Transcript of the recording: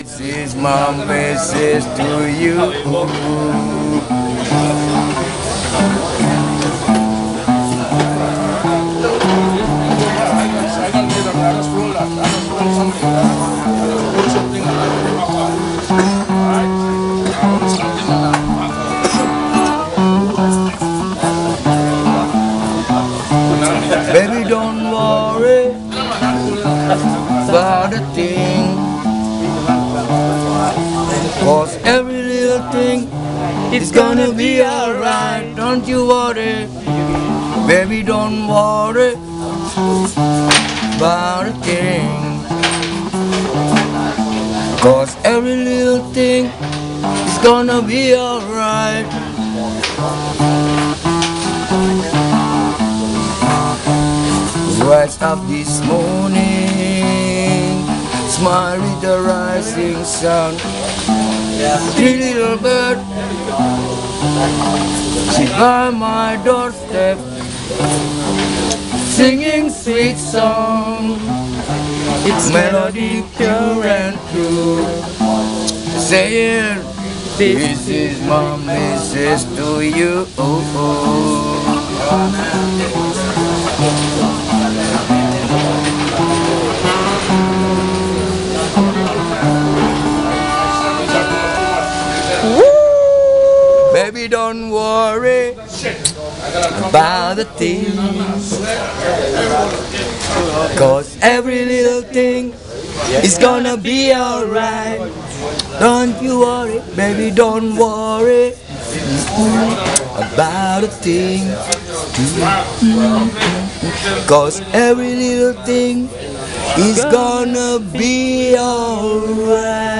This is my message to you. Baby, don't worry about a thing, 'cause every little thing is gonna be alright. Don't you worry, baby, don't worry about a thing, 'cause every little thing is gonna be alright. Rise up this morning, smile with the rising sun. Three little birds sit by my doorstep, singing sweet song. It's melody pure and true, saying, this is my message to you. Baby, don't worry about the things, 'cause every little thing is gonna be alright. Don't you worry, baby, don't worry about a thing, 'cause every little thing is gonna be alright.